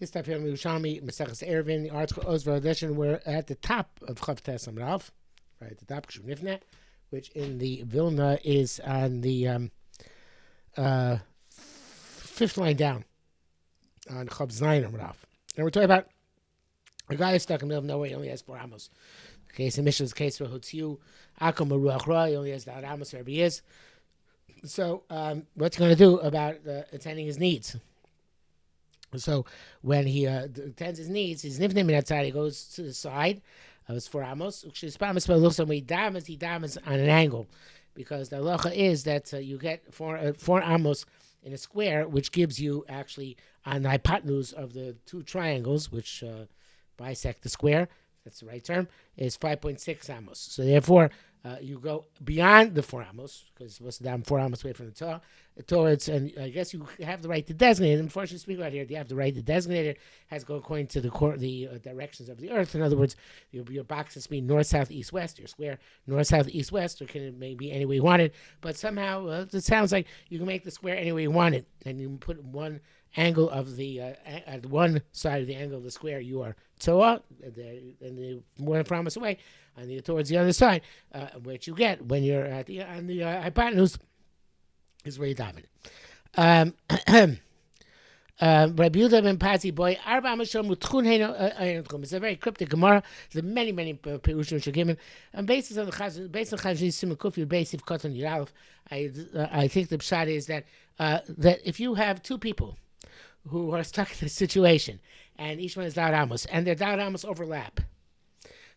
This type of Yerushalmi Eruvin, the article Ozvar edition, we're at the top of Chav Tes Amrav, right at the top, which in the Vilna is on the fifth line down on Chav Zayin Amrav. And we're talking about a guy who's stuck in the middle of nowhere. He only has 4 amos. The case in Mishnah's case for Hutziu Akom Ruach Ra, he only has the amos wherever he is. So what's he going to do about attending his needs? So when he attends his needs, he's nifnim outside. He goes to the side of his 4 amos. When he damas on an angle, because the halacha is that you get 4 amos in a square, which gives you actually on the hypotenuse of the 2 triangles, which bisect the square. That's the right term. Is 5.6 amos. So therefore, you go beyond the 4 amos, because you're supposed to down 4 amos away from the Torah, towards, and I guess you have the right to designate it. Unfortunately, speak about here, you have the right to designate it. Has to go according to the directions of the earth. In other words, your box has to be north, south, east, west. Your square north, south, east, west, or can it may be any way you want it. But somehow it sounds like you can make the square any way you want it, and you put one angle of the at one side of the angle of the square you are Torah, and the more than 4 amos away, and towards the other side, which you get when you're at on the hypotenuse is where you daven. Rabbi Yehuda ben Pazi boy Arba Amashom Utchun Heino. It's a very cryptic Gemara. There's many perushim which are given, and based on Chazon Siman Kuf Beis if Koton Yiralef. I think the pshat is that if you have 2 people who are stuck in a situation, and each one is Da'at Amos, and their Da'at Amos overlap.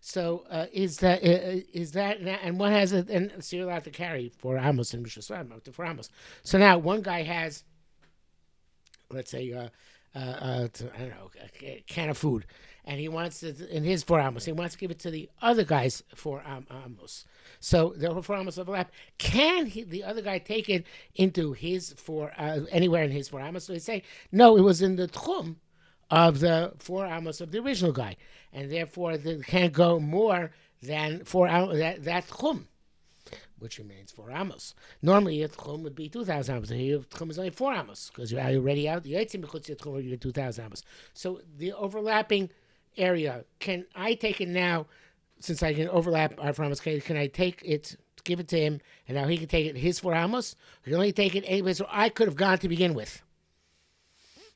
So is that and one has and so you're allowed to carry 4 amos and up to 4 amos. So now one guy has, let's say, I don't know, a can of food, and he wants to, in his 4 amos, he wants to give it to the other guy's 4 amos. So the 4 amos overlap. Can the other guy take it into his 4 anywhere in his 4 amos? So they say no, it was in the tchum of the 4 amos of the original guy, and therefore it can't go more than 4 amos, that tchum, which remains 4 amos. Normally a tchum would be 2,000 amos. Here tchum is only 4 amos, because you're already out. You get 2,000 amos. So the overlapping area, can I take it now, since I can overlap our 4 amos, can I take it, give it to him, and now he can take it his 4 amos? He can only take it anyway, so I could have gone to begin with,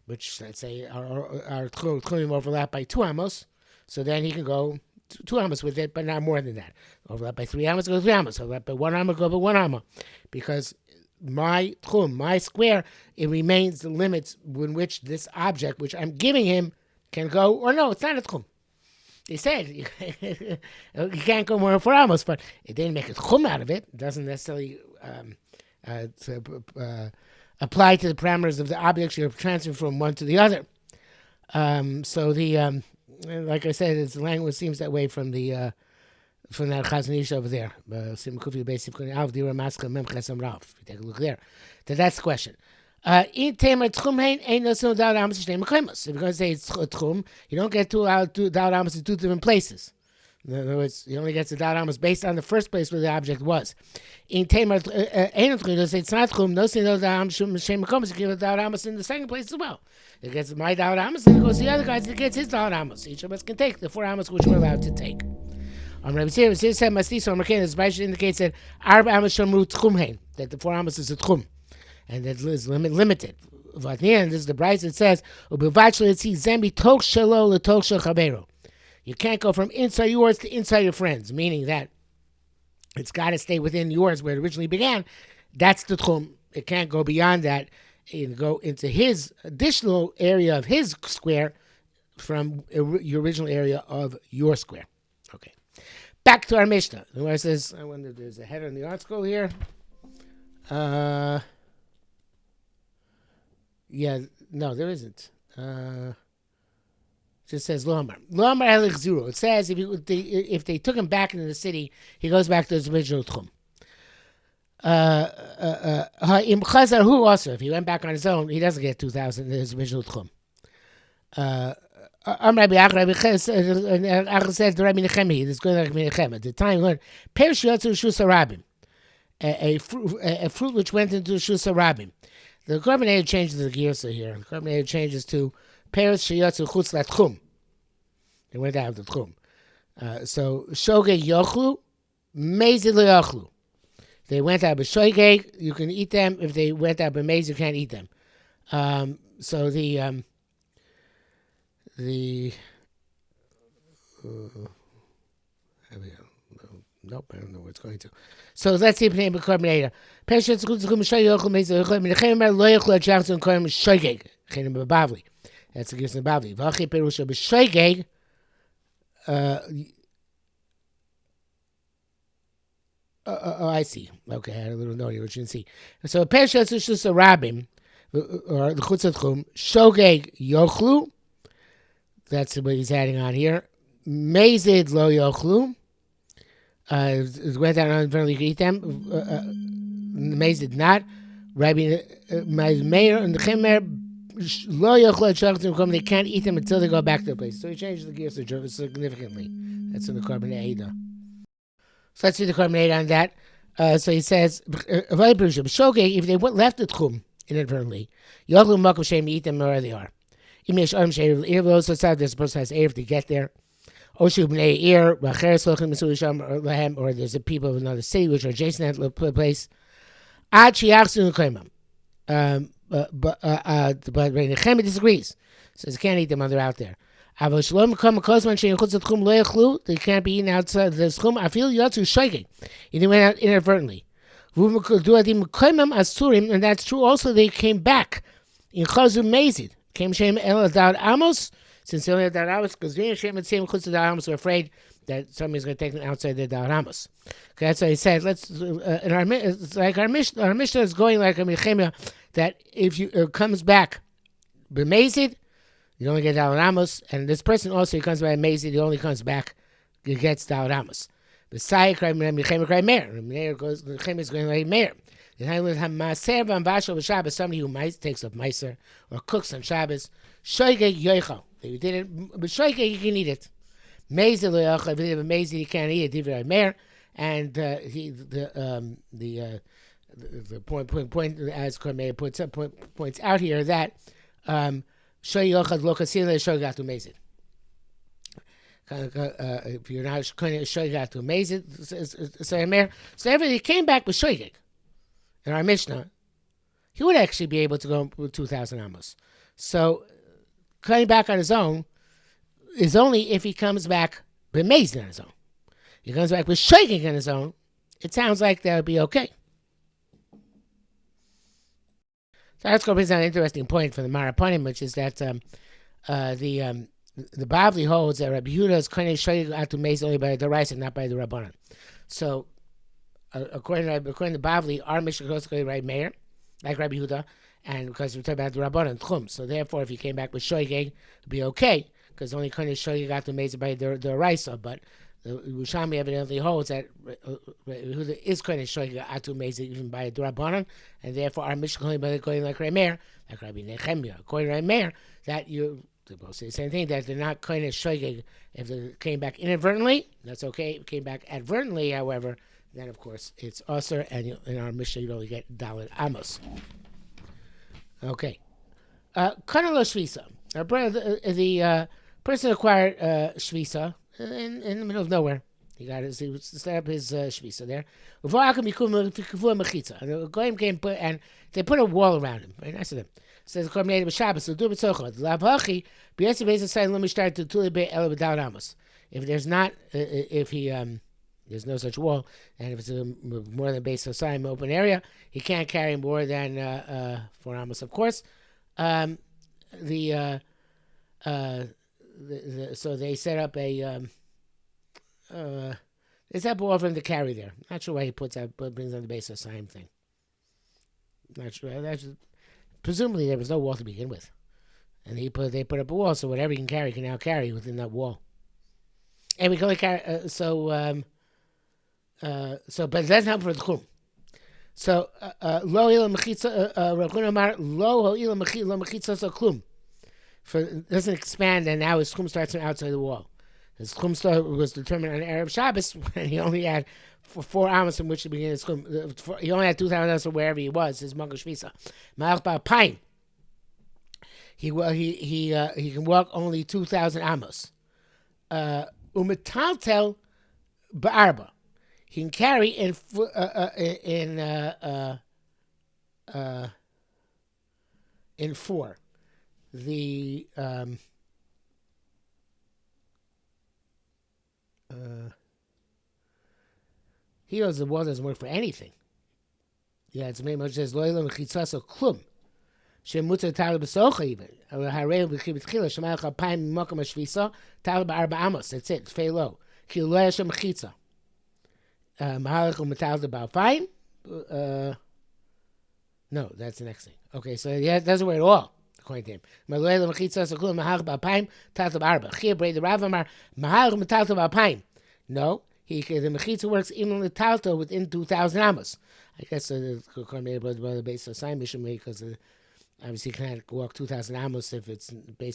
which, let's say, our tchumim overlap by 2 amos, so then he can go 2 amos with it, but not more than that. Overlap by 3 amos, go 3 amos. Overlap by 1 amos, go by 1 amos. Because my tchum, my square, it remains the limits in which this object, which I'm giving him, can go, or no, it's not a tchum. They said you can't go more than 4 amos, but it didn't make a tchum out of it. It doesn't necessarily apply to the parameters of the objects you're transferring from one to the other. So the like I said, the language seems that way from the from that Chazon Ish over there. Take a look there. That's the question. If you're going to say it's tchum, you don't get 2 Da'at Amos in 2 different places. In other words, he only gets the Da'at Amos based on the first place where the object was. In Tamer, it's not tchum. No, say no Da'at Amos. You give a Da'at Amos in the second place as well. It gets my Da'at Amos, and it goes to the other guys. It gets his Da'at Amos. Each of us can take the 4 amos which we're allowed to take. Rabbi said Masliso Markein indicates that Arba Amos Shamru Tchum Hein, that the 4 amos is a tchum, and that is limited. But the end, this is the Bryce that says, you can't go from inside yours to inside your friends, meaning that it's got to stay within yours where it originally began. That's the tchum. It can't go beyond that and go into his additional area of his square from your original area of your square. Okay. Back to our Mishnah. Where it says, I wonder if there's a header in the article here. Yeah, no, there isn't. Just says Lo Amar Elich Zero. It says if they took him back into the city, he goes back to his original tchum. Im Chazar Hu also, if he went back on his own, he doesn't get 2,000 in his original tchum. Rabbi Ach said to Rabbi Nechemi, this is going to Rabbi Nechemi. At the time, learned Perish Yotzu Shus Harabim, a fruit which went into Shus Harabim. The carbonate changes the Girsa here. The carbonate changes to Peretz sheyatzu chutz latchum. They went out of the tchum. So shogeg yochlu, mezid lo yochlu. They went out with shoigeg, you can eat them. If they went out with mezid, you can't eat them. So the nope, I don't know where it's going to. So let's see if name carbonata. Peshet zchut zchum shoyochl mezid yochlu. Menachem lo yochlu adjavzun koyim shoigeg. Chenim b'bavli. That's the gives in bavli. V'achi perusha b'shoigeg. I see. Okay, I had a little note here which you didn't see. So Peshet Zushus Rabim, or the Chutz Tchum, Shogeg Yochlu. That's what he's adding on here. Mezid Lo Yochlu. Went down on you could eat them. Mezid not. Rabbi Meir and the Chemer Lo Yochlu Shogeg. They can't eat them until they go back to the place. So he changes the gears significantly. That's in the Carbon Ada. So let's see the carbonate on that. So he says, if they left the tchum inadvertently, Yochlu Makom Shem eat them where they are. There's supposed to have Erev to get there. Or there's a people of another city which are adjacent to that place. But Nehemiah disagrees. Says you can't eat them when they're out there. They can't be eaten outside the schum. I feel yatsu shaking. They went out inadvertently. And that's true. Also, they came back in chazu mezid. Came shem el daud amos. Since they only had daud amos, because Shem and same chutz daud amos were afraid that somebody's going to take them outside the daud amos. Okay, that's why he said. Let's in our it's like our Mishnah is going like a Nehemiah that if you comes back b'mezid. You only get Daud Amos, and this person also, he comes by amazing, he only comes back, he gets Daud Amos. The Sai cry Meir. Meir goes, the Chem is going like Meir. Somebody who takes up Meiser or cooks on Shabbos. Shoigeg Yoicho. If you did it, but Shoigeg, you can eat it. Meizer Lo Yoicho. If you did it Meizer, you can't eat it. Divrei Meir. And the point as Meir points out here that if you're not going to show you got to amazing, so if he came back with shoygig in our Mishnah, he would actually be able to go with 2,000 amos. So coming back on his own is only if he comes back b'mezid on his own. He comes back with shoygig on his own. It sounds like that would be okay. So that's going to be an interesting point for the Maraponim, which is that the Bavli holds that Rabbi Yehuda is kind of showing out to mezid only by the Raisa, not by the Rabbanan. So according to Bavli, our Mishnah goes to Rabbi Meir, like Rabbi Yehuda, and because we're talking about the Rabbanan Tchum. So therefore, if he came back with shoygeg, it'd be okay, because only kind of showing out to mezid by the Raisa, but the Yerushalmi evidently holds that Yehuda is kind of showing atu mezid even by a Rabbanan, and therefore our Mishnah going like Remeir, like Rabbi Nehemiah, according to Remeir, that they both say the same thing, that they're not kind of showing if they came back inadvertently, that's okay. If they came back advertently, however, then of course it's usher, and in our Mishnah you'd only get Dalet Amos. Okay. Kanalo Shvisa. The person acquired Shvisa in the middle of nowhere. He set up his shvisa there. The Goyim came and they put a wall around him. Very nice of them. Says the Korban Shabbos. So do it sochad. Lavhachi. B'yesem beis saying let me start to tuli be el b'daud amos. If there's not, if he there's no such wall, and if it's more than base of open area, he can't carry more than 4 amos, of course. So they set up a wall for him to carry there. Not sure why he brings on the base of sign thing. Not sure. Presumably there was no wall to begin with, and they put up a wall, so whatever he can carry, he can now carry within that wall. And we can only carry but that's not for the chum. So lo ila mechitza Rav Amar lo ila mechitza so klum. Doesn't expand, and now his chum starts from outside the wall. His chum was determined on Erev Shabbos when he only had 4 amos from which to begin his chum. He only had 2,000 amos from wherever he was, his Mago Shvisa. Malach Ba Pain. He can walk only 2,000 amos. Umetaltel ba'arba. He can carry in four. The he knows the wall doesn't work for anything. Yeah, it's made much says loyal mechitzasa klum. Shemutzer tal b'socha even. Harei b'chi b'tchila shemayach alpayim mimokam hashvisa tal b'arba amos. That's it. It's fei low. Ki lo yashem mechitza. Mahalach u'metal b'alpayim. No, that's the next thing. Okay, so yeah, it doesn't work at all, according to him. Maloyel mechitzasa klum mahalach b'alpayim tal b'arba. Chia brei the Rav Amar mahalach u'metal b'alpayim. No, the mechitza works even the talto within 2,000 amos. I guess according to the base of sign mission because obviously you can't walk 2,000 amos if it's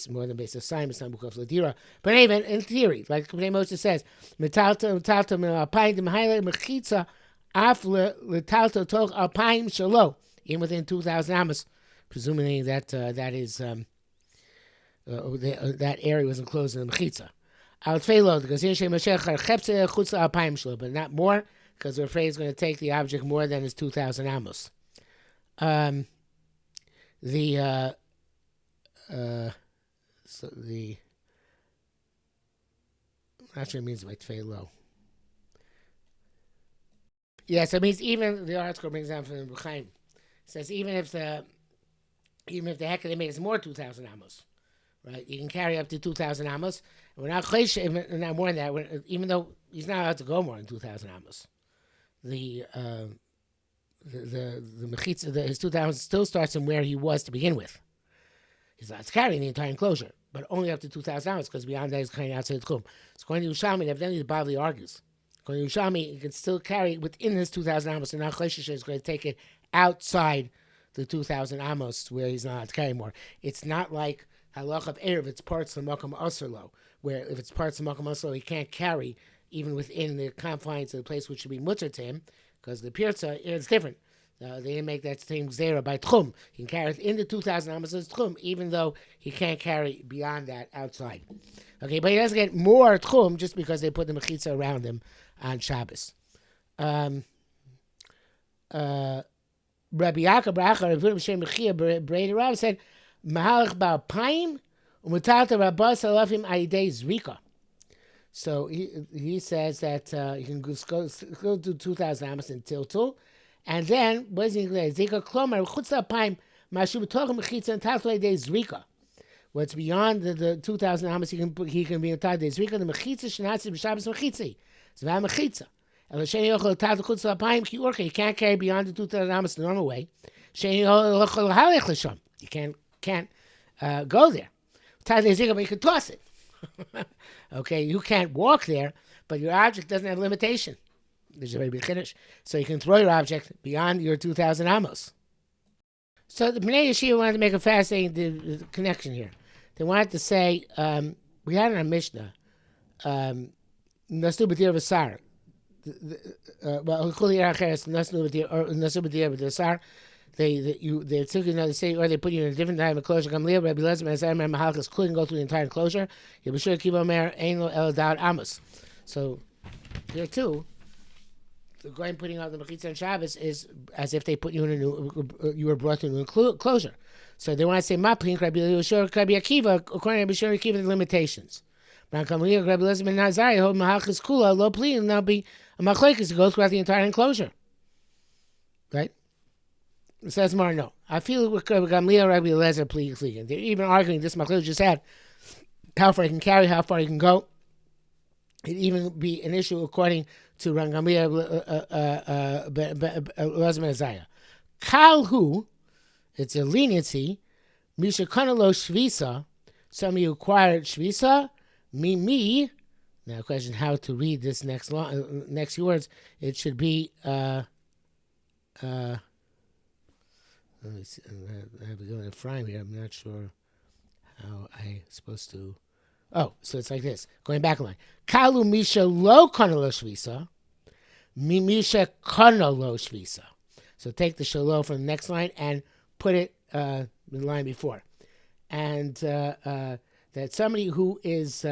more than base of sign. It's not because of ladira. But even in theory, like Moshe says, metalto alpayim demahayla mechitza af letalto toch alpayim shalo, even within 2,000 amos, presuming that that is that area was enclosed in the mechitza. But not more, because we're afraid it's going to take the object more than his 2,000 amos. So the I'm not sure it means by tfei low. Yes, it means even the article brings down from the B'chaim. It says even if the heck they made is more 2,000 amos, right? You can carry up to 2,000 amos. We're not not more than that. Even though he's not allowed to go more than 2,000 amos, the mechitza, his 2,000 still starts from where he was to begin with. He's not carrying the entire enclosure, but only up to 2,000 amos, because beyond that he's carrying outside the tchum. So according to Yerushalmi, evidently the Bavli argues. According to Yerushalmi, he can still carry within his 2,000 amos, and now Choshesh is going to take it outside the 2,000 amos where he's not allowed to carry more. It's not like halach of Erev, it's parts of Makam Asrlo, where if it's parts of Makam Asrlo, he can't carry even within the confines of the place which should be mutter to him, because the Pirza is different. They didn't make that same zera by tchum. He can carry it in the 2,000 amos as tchum, even though he can't carry beyond that outside. Okay, but he doesn't get more tchum just because they put the mechitza around him on Shabbos. Rabbi Yaakov Bracha, Eruvin b'shem Mechia Brei Rav said, Mahalach ba'alpayim u'mutalta rabbas alafim ayidei zrika. So he says that you can go to 2,000 amos in tiltul, and then what is he going to say? Zika klomer chutz alpayim mashu b'toch mechitza and talto ayidei zrika. What's beyond the 2,000 amos, he can be in talto ayidei zrika. The mechitza shenatzi b'shabbos mechitzi. Zva mechitza. And Sheni yochel talto chutz alpayim ki orcha. You can't carry beyond the 2,000 amos the normal way. Sheni yochel halech l'sham. You can't go there. But you can toss it. Okay, you can't walk there, but your object doesn't have limitation. There's a very big chiddush. So you can throw your object beyond your 2,000 amos. So the Bnei Yeshiva wanted to make a fascinating connection here. They wanted to say, we had in our Mishnah, Nasnu b'tir v'sar. Well, Nasnu b'tir v'sar. They took another city, or they put you in a different type of enclosure. Gamliel, Rabbi Elazar, as I remember, Malchus couldn't go through the entire enclosure. You'll be sure to keep on there. Ain't no el dad amos. So here too, the going putting out the mechitza on Shabbos is as if they put you in you were brought to an enclosure. So they want to say maplink Rabbi Elazar, Rabbi Akiva, according to Rabbi Akiva, the limitations. But Gamliel, Rabbi Elazar ben Nazari, hold Malchus kula low plea, and that'll be a machlekes to go throughout the entire enclosure, right? It says more no. I feel with Gamliel, Rabbi Elazar, please. They're even arguing this. Machlekes just had how far he can carry, how far he can go. It'd even be an issue according to Gamliel, Elazar ben Azariah. Kalhu, it's a leniency. Misha kanalo shvisa. Somebody who acquired shvisa. Me. Now, question: how to read this next few words? It should be. Let me see. I have to go in Ephraim here. I'm not sure how I'm supposed to. Oh, so it's like this. Going back a line. Kalu misha lo kanalo shvisa. Mi misha kanalo shvisa. So take the shalo from the next line and put it in the line before. and that somebody who is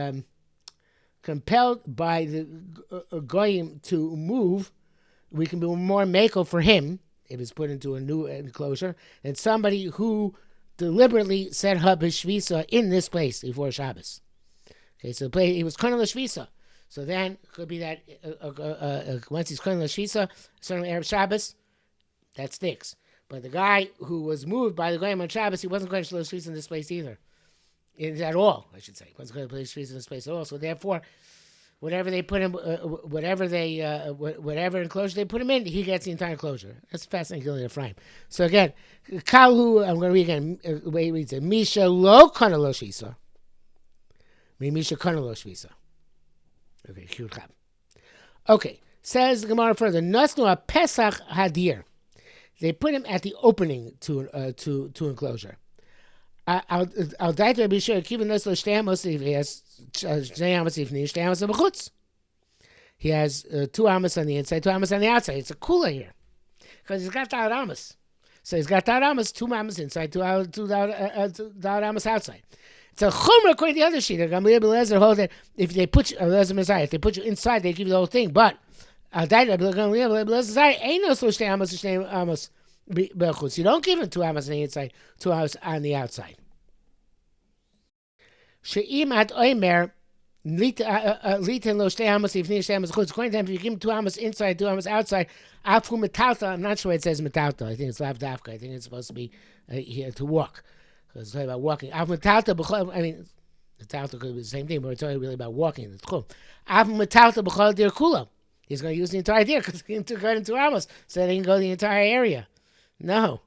compelled by the goyim to move, we can be more mako for him if it's put into a new enclosure than somebody who deliberately set up his shvisa in this place before Shabbos. Okay, so he was kohen l'shvisa. So then it could be that once he's kohen l'shvisa, certainly Erev Shabbos, that sticks. But the guy who was moved by the goyim on Shabbos, he wasn't kohen l'shvisa in this place either. At all, I should say. He wasn't kohen l'shvisa in this place at all. So therefore, whatever they put him, whatever enclosure they put him in, he gets the entire enclosure. That's fascinating, Gillian Ephraim. So again, Kalhu, I'm going to read again. Way he reads it. Misha lo kana lo shvisa. Misha kana lo shvisa. Okay, cute. Okay, says the Gemara further. Nasnu a Pesach hadir. They put him at the opening to enclosure. Al dait Rabbi Yeshua Akiva Nasnu shtei amos if he has shtei amos ifni shtei amos b'chutz. He has 2 amos on the inside, 2 amos on the outside. It's a cooler here because he's got da'at amos. So he's got da'at amos, 2 amos inside, 2 da'at amos outside. It's a chumrah according to the other sheet. Gamliel Belezer hold that if they put you, if they put you inside, they give you the whole thing. But Gamliel Belezer ain't no shtei amos b'chutz. You don't give him 2 amos on the inside, 2 amos on the outside. She'im at oimer litin lo shtei amos ifni shtei amos b'chutz. According to them, if you give him 2 amos inside, 2 amos outside, afu metalta. I'm not sure why it says metalta. I think it's lav dafka. I think it's supposed to be here to walk. Because it's talking about walking. I mean, the talta could be the same thing, but we're talking really about walking in the tchum. He's going to use the entire deer because he took it in 2 amos, so they can go the entire area. No.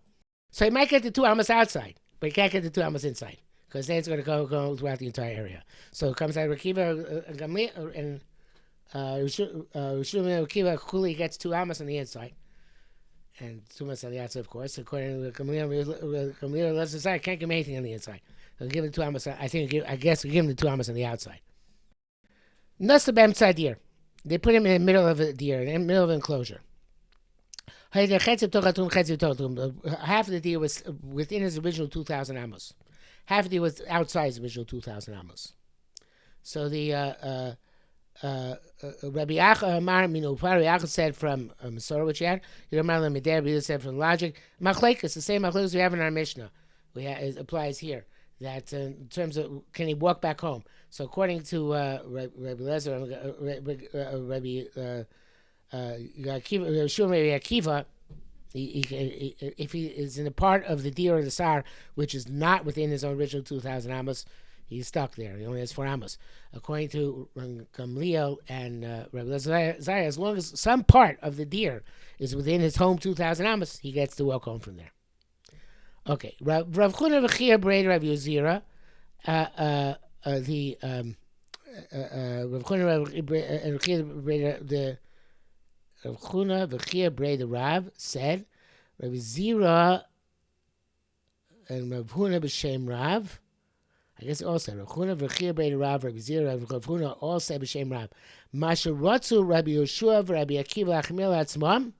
So he might get the 2 amos outside, but he can't get the 2 amos inside because then it's going to go throughout the entire area. So it comes out of Akiva and Gamliel, and Yerushalmi Eruvin Kuli gets 2 amos on the inside. And 2 amos on the outside, of course. According to Gamliel, let's decide, I can't give him anything on the inside. I'll give him 2 amos. I guess we give him the 2 amos on the outside. That's the b'emtzad deer. They put him in the middle of a deer, in the middle of an enclosure. Half of the deer was within his original 2,000 amos. Half of the deer was outside his original 2,000 amos. So the Rabbi Yachah said from Masorah, which he had. You don't mind Lamideh, but he said from logic. Machlekes, the same machlekes we have in our Mishnah. It applies here. That in terms of can he walk back home? So according to Rabbi Lezer, Yerushalmi Akiva, if he is in a part of the deer or the sar which is not within his original 2,000 amos, he's stuck there. He only has 4 amos. According to Gamliel and Rabbi Lezer, as long as some part of the deer is within his home 2,000 amos, he gets to walk home from there. Okay, Rav Chuna v'Chia Brei Rav Yozira, Rav Chuna v'Chia Brei the Rav said, Rav Yozira and Rav Chuna b'Shem Rav. I guess also Rav Chuna v'Chia Brei the Rav, Rav Yozira and Rav Chuna all said b'Shem Rav. Masha Rotzu Rabbi Yoshua v'Rabbi Akiva Achmil Atzmam.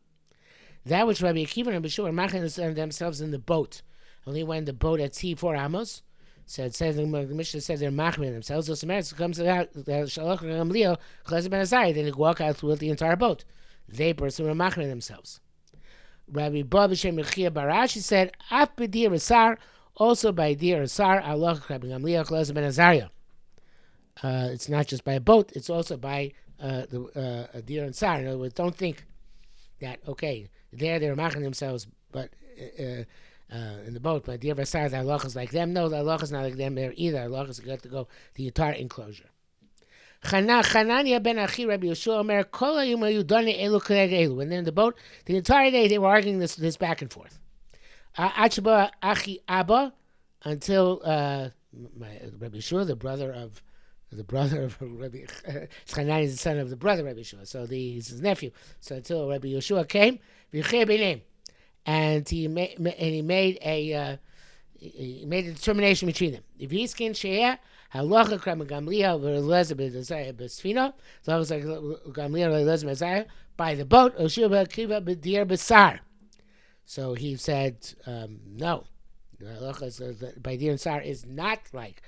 That which Rabbi Akiva and Rabbi Yoshua are maching themselves in the boat. Only when the boat at sea 4 amos. So it says the Mishnah says they're machmir themselves. So Samaritan comes out Shalach Gamliel Chazir Ben Azai. Then they walk out through the entire boat. They personally were machmir themselves. Rabbi Bob B'Shem Yechia Barashi said, "Af b'dir asar, also by dir asar, Allah Rabbi Gamliel Chazir Ben Azariah." It's not just by a boat; it's also by a dir and sar. In other words, don't think that they're machmir themselves, but. In the boat, but the other side, the halach is like them. No, the halach is not like them there either. Halach is got to go the entire enclosure. Chananya ben Achi Rabbi Yeshua Omer Kol hayom hayu dani elu k'neged elu. When they're in the boat, the entire day they were arguing this back and forth. Ad sheba Achi Abba, until Rabbi Yeshua, the brother of Rabbi Chananya is the son of the brother of Rabbi Yeshua, so he's his nephew. So until Rabbi Yeshua came, v'yichei b'neim. And he made a determination between them. If he's kin she'eh halacha k'ram Gamliel v'Elazar b'sfina, as long as Gamliel v'Elazar b'Azariah by the boat, Oshua b'Akiva b'dir b'sar. So he said, no, The halacha is by Dir and Sar is not like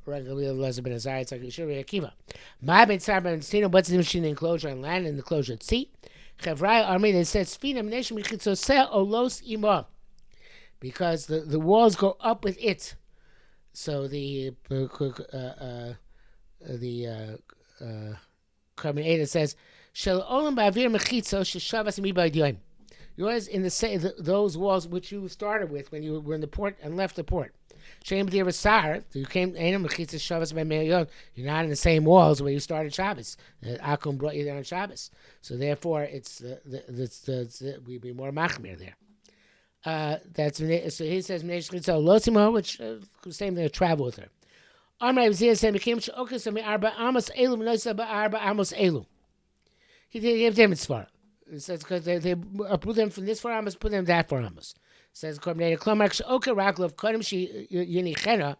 regular laws ben Azar. It's like Shuri Akiva. My ben Sar ben Sino. What's the machine enclosure on land and enclosure at sea? Chevrai army that says Finam nation michitzoseh olos imah, because the walls go up with it. So the Carbon 8 says Shel olam ba'avir mechitzo sheshavas mibay yoim. Yours in those walls which you started with when you were in the port and left the port. Shem b'dir v'sar, you came einam mechitzo shavas b'me'yon. You're not in the same walls where you started Shabbos. Akum brought you there on Shabbos, so therefore it's we'd be more machmir there. That's so he says losimo, which same thing. Travel with her. Amrei Zia said became sheokas mi arba amos elu noisa arba amos elu. He gave them tzvar. It says because they put them from this for amos, put them that for amos. It says coordinator klomak sheoka raglov kodem she yinichena.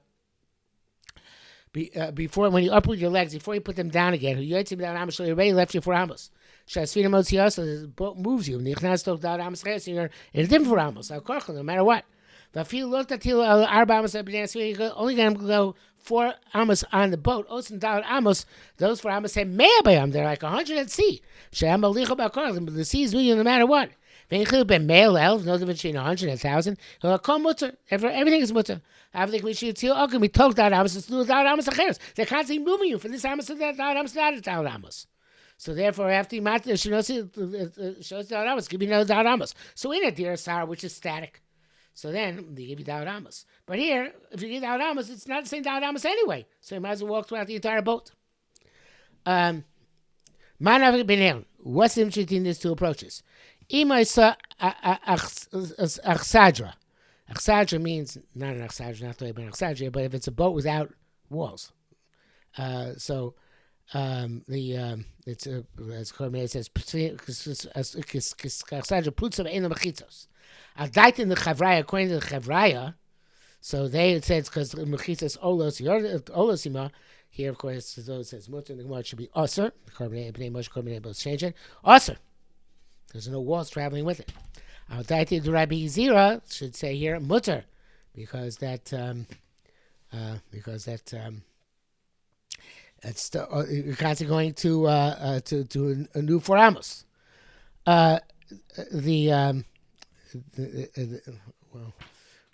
Before when you uproot your legs, before you put them down again, you already left you for amos. Shasvina motziasa, the boat moves you. Nichnas tok down amos ches, you're in a different for amos. No matter what. But if you looked at till arba amos, you only going to go 4 amos on the boat. Osen down amos, those 4 amos say me'abayam. They're like 100 at sea. Sham alicha ba'korach. The sea is with you no matter what. V'inchilu ben male elf, no difference between 100 and 1,000. Kol mutter. Everything is mutter. Everything we should see. Okay, we talk down amos. It's do down amos acheres. They're constantly moving you from this amos to that down amos, not down amos. So therefore, after you matter, shows down amos. Give you no down amos. So in a deer sar, which is static. So then they give you down amos. But here, if you get down amos, it's not the same down amos anyway. So you might as well walk throughout the entire boat. What's the difference between these two approaches? Imaisa achsadra. Achsadra means not an achsadra, not the way about achsadra, but if it's a boat without walls. It's as Cormier says, achsadra plutzam ein mechitzos. Aldaitin the chavraya, according to the chavraya, so they said it's because mechitzos olosima. Here, of course, it says mutter. The Gemara should be aser. The Cormier, Bnei Moshe, Cormier both change it. Aser. There's no walls traveling with it. Aldaitin the Rabbi Zira should say here mutter, because that it's you're constantly going to a new 4 amos. Well,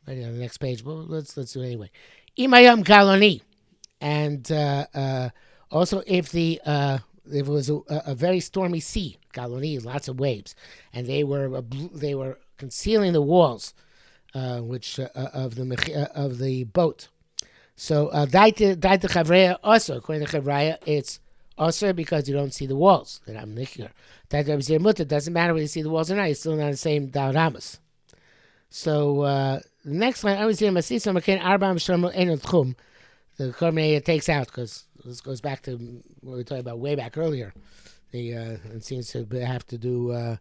right on the next page. Well, let's do it anyway. Imayam galoni, and also if it was a very stormy sea, galoni, lots of waves, and they were concealing the walls, which of the boat. So daita chavreya also, according to chavreya, it's also because you don't see the walls. That I'm nicker. Daita doesn't matter whether you see the walls or not. You're still not the same dauramas. So the next line, the Korbanei takes out, because this goes back to what we were talking about way back earlier. It seems to have to do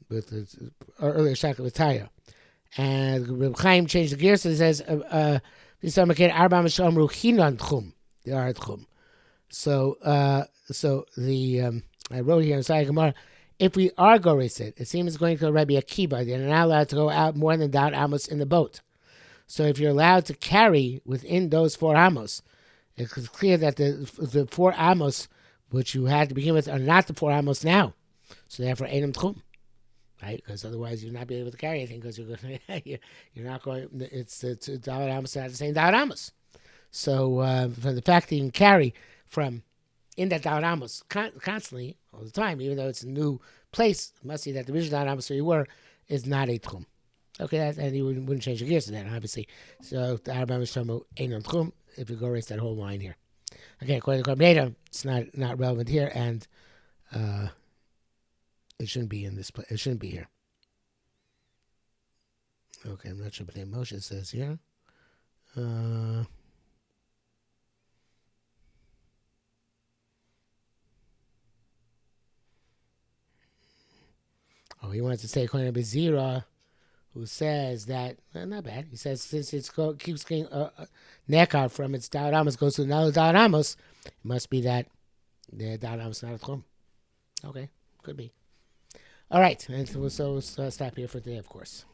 with the earlier shaka with Taya. And Reb Chaim changed the gear, so he says, the So I wrote here in Sai Gemara, if we are goreset, it seems it's going to Rabbi Akiva. They're not allowed to go out more than down amos in the boat. So if you're allowed to carry within those 4 amos, it's clear that the 4 amos which you had to begin with are not the 4 amos now. So therefore, einam tchum, right? Because otherwise you'll not be able to carry anything, because you're not going. It's dollar amos, not the same dollar amos. So from the fact that you can carry from in that dollar amos constantly all the time, even though it's a new place, it must be that the original dollar amos where you were is not a tchum. Okay, and you wouldn't change your gears to that, obviously. So the Arba Mishamu Einon Tchum, if you go erase that whole line here. Okay, according to Korbanei, it's not relevant here, and it shouldn't be in this place. It shouldn't be here. Okay, I'm not sure what Bnei Moshe says here. He wanted to say according to Bezira, who says that, not bad, he says since it keeps getting nekar from its Da'at Amos, goes to another Da'at Amos, it must be that the Da'at Amos is not a Tchum. Okay, could be. All right, and so stop here for today, of course.